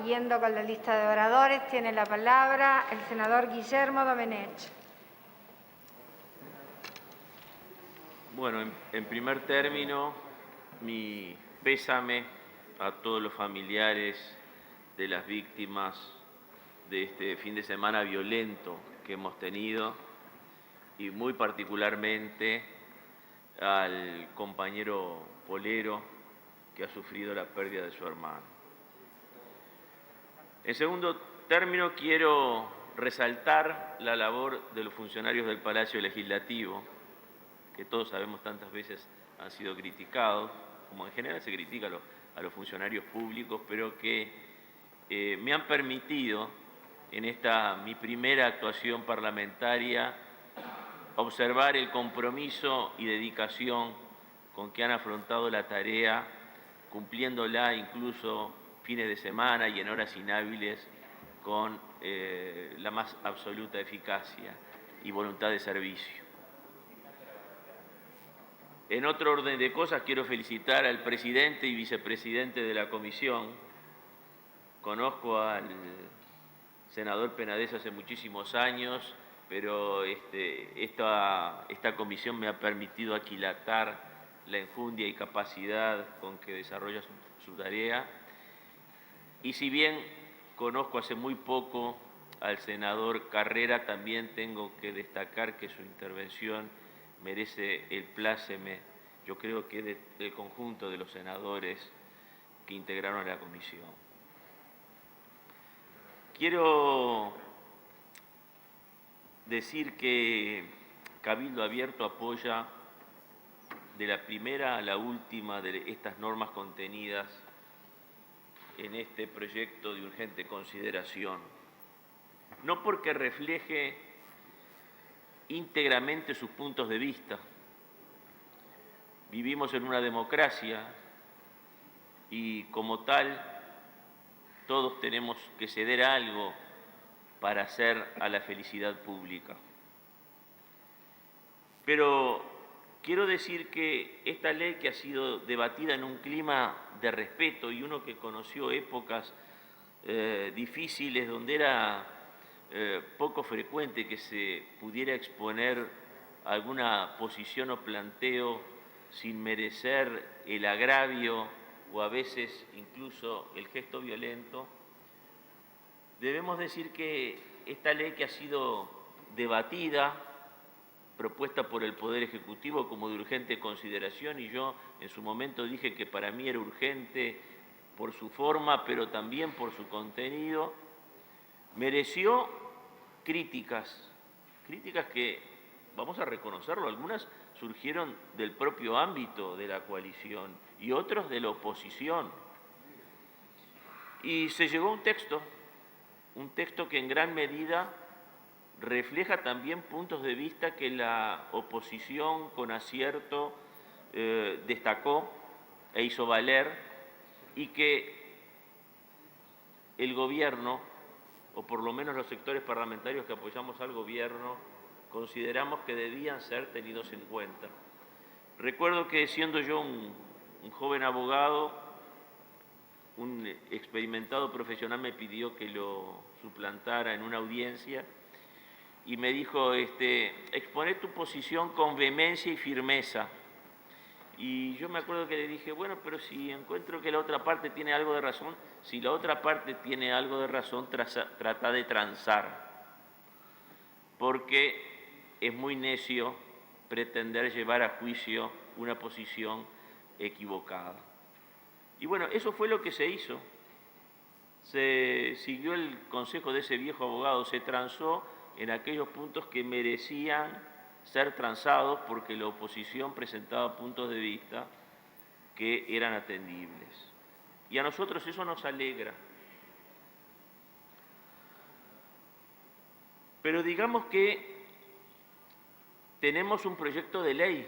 siguiendo con la lista de oradores, tiene la palabra el senador Guillermo Domenech. Bueno, en primer término, mi pésame a todos los familiares de las víctimas de este fin de semana violento que hemos tenido y muy particularmente al compañero Polero que ha sufrido la pérdida de su hermano. En segundo término, quiero resaltar la labor de los funcionarios del Palacio Legislativo, que todos sabemos tantas veces han sido criticados, como en general se critica a los funcionarios públicos, pero que me han permitido en esta mi primera actuación parlamentaria observar el compromiso y dedicación con que han afrontado la tarea, cumpliéndola incluso fines de semana y en horas inhábiles con la más absoluta eficacia y voluntad de servicio. En otro orden de cosas, quiero felicitar al presidente y vicepresidente de la comisión. Conozco al senador Penades hace muchísimos años, pero esta comisión me ha permitido aquilatar la enjundia y capacidad con que desarrolla su tarea. Y si bien conozco hace muy poco al senador Carrera, también tengo que destacar que su intervención merece el pláceme, yo creo que del conjunto de los senadores que integraron la comisión. Quiero decir que Cabildo Abierto apoya de la primera a la última de estas normas contenidas en este proyecto de urgente consideración, no porque refleje íntegramente sus puntos de vista. Vivimos en una democracia y como tal todos tenemos que ceder algo para hacer a la felicidad pública. Pero quiero decir que esta ley, que ha sido debatida en un clima de respeto y uno que conoció épocas difíciles donde era poco frecuente que se pudiera exponer alguna posición o planteo sin merecer el agravio o a veces incluso el gesto violento, debemos decir que esta ley, que ha sido debatida, propuesta por el Poder Ejecutivo como de urgente consideración, y yo en su momento dije que para mí era urgente por su forma, pero también por su contenido, mereció críticas que, vamos a reconocerlo, algunas surgieron del propio ámbito de la coalición y otros de la oposición. Y se llegó a un texto que en gran medida refleja también puntos de vista que la oposición con acierto destacó e hizo valer, y que el gobierno, o por lo menos los sectores parlamentarios que apoyamos al gobierno, consideramos que debían ser tenidos en cuenta. Recuerdo que siendo yo un joven abogado, un experimentado profesional me pidió que lo suplantara en una audiencia y me dijo, exponé tu posición con vehemencia y firmeza. Y yo me acuerdo que le dije, bueno, pero si encuentro que la otra parte tiene algo de razón, si la otra parte tiene algo de razón, trata de transar, porque es muy necio pretender llevar a juicio una posición equivocada. Y bueno, eso fue lo que se hizo. Se siguió el consejo de ese viejo abogado, se transó en aquellos puntos que merecían ser transados porque la oposición presentaba puntos de vista que eran atendibles. Y a nosotros eso nos alegra. Pero digamos que tenemos un proyecto de ley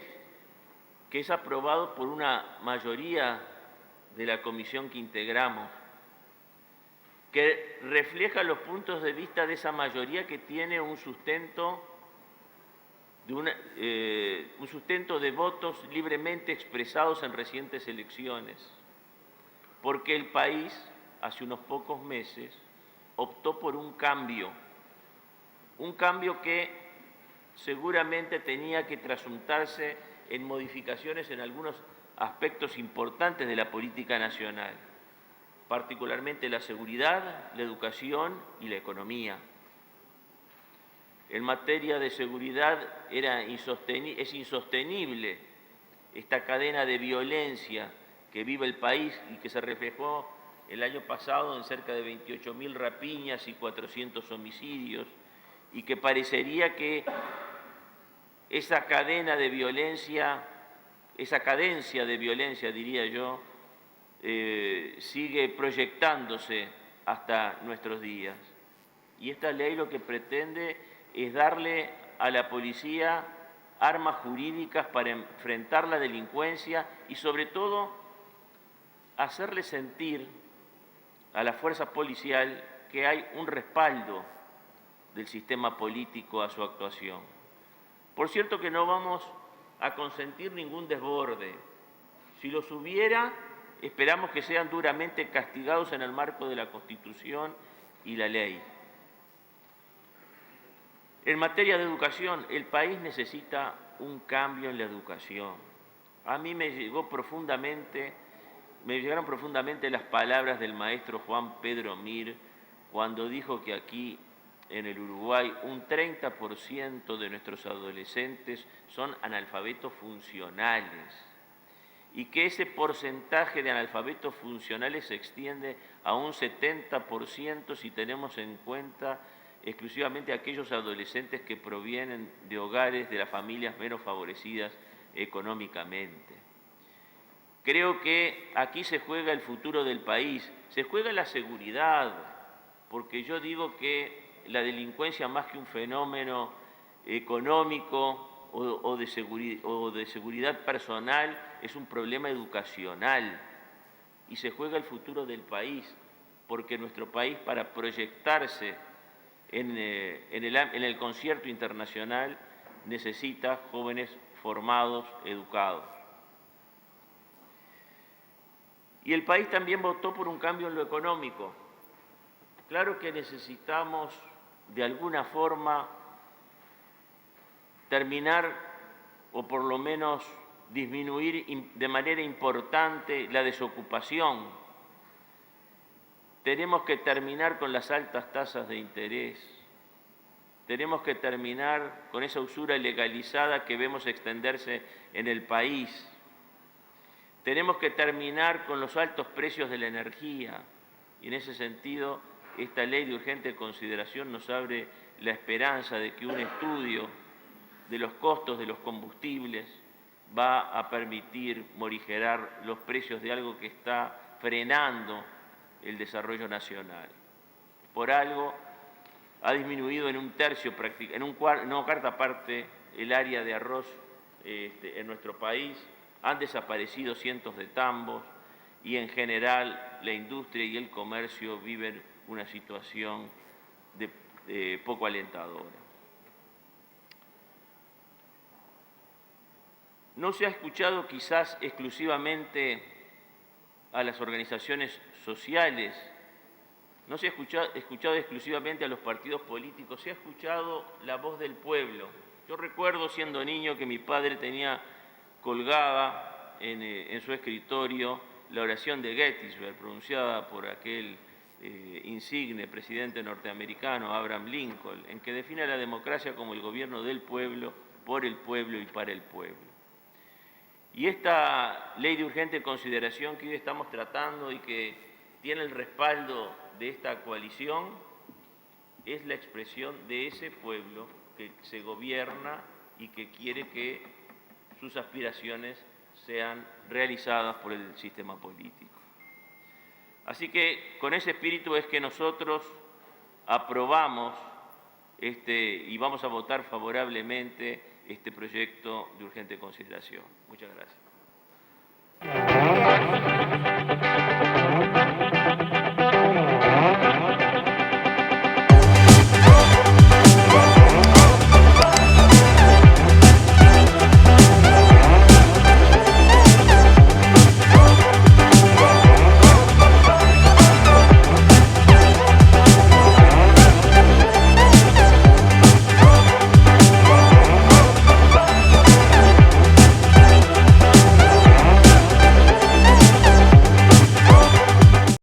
que es aprobado por una mayoría de la comisión que integramos, que refleja los puntos de vista de esa mayoría, que tiene un sustento de votos libremente expresados en recientes elecciones, porque el país hace unos pocos meses, optó por un cambio que seguramente tenía que trasuntarse en modificaciones en algunos aspectos importantes de la política nacional, particularmente la seguridad, la educación y la economía. En materia de seguridad es insostenible esta cadena de violencia que vive el país y que se reflejó el año pasado en cerca de 28.000 rapiñas y 400 homicidios, y que parecería que esa cadena de violencia, esa cadencia de violencia, diría yo, sigue proyectándose hasta nuestros días. Y esta ley lo que pretende es darle a la policía armas jurídicas para enfrentar la delincuencia y, sobre todo, hacerle sentir a la fuerza policial que hay un respaldo del sistema político a su actuación. Por cierto que no vamos a consentir ningún desborde. Si los hubiera, esperamos que sean duramente castigados en el marco de la Constitución y la ley. En materia de educación, el país necesita un cambio en la educación. A mí me llegaron profundamente las palabras del maestro Juan Pedro Mir cuando dijo que aquí en el Uruguay un 30% de nuestros adolescentes son analfabetos funcionales y que ese porcentaje de analfabetos funcionales se extiende a un 70% si tenemos en cuenta exclusivamente aquellos adolescentes que provienen de hogares de las familias menos favorecidas económicamente. Creo que aquí se juega el futuro del país, se juega la seguridad, porque yo digo que la delincuencia, más que un fenómeno económico o de seguridad personal, es un problema educacional, y se juega el futuro del país, porque nuestro país, para proyectarse en el concierto internacional, necesita jóvenes formados, educados. Y el país también votó por un cambio en lo económico. Claro que necesitamos, de alguna forma, terminar o por lo menos disminuir de manera importante la desocupación. Tenemos que terminar con las altas tasas de interés. Tenemos que terminar con esa usura legalizada que vemos extenderse en el país. Tenemos que terminar con los altos precios de la energía. Y en ese sentido, esta ley de urgente consideración nos abre la esperanza de que un estudio de los costos de los combustibles va a permitir morigerar los precios de algo que está frenando el desarrollo nacional. Por algo ha disminuido en un tercio, en una cuarta parte, el área de arroz en nuestro país. Han desaparecido cientos de tambos y en general la industria y el comercio viven una situación poco alentadora. No se ha escuchado quizás exclusivamente a las organizaciones sociales, no se ha escuchado exclusivamente a los partidos políticos, se ha escuchado la voz del pueblo. Yo recuerdo, siendo niño, que mi padre tenía colgada en su escritorio la oración de Gettysburg, pronunciada por aquel insigne presidente norteamericano, Abraham Lincoln, en que define a la democracia como el gobierno del pueblo, por el pueblo y para el pueblo. Y esta ley de urgente consideración que hoy estamos tratando y que tiene el respaldo de esta coalición es la expresión de ese pueblo que se gobierna y que quiere que sus aspiraciones sean realizadas por el sistema político. Así que con ese espíritu es que nosotros aprobamos y vamos a votar favorablemente este proyecto de urgente consideración. Muchas gracias.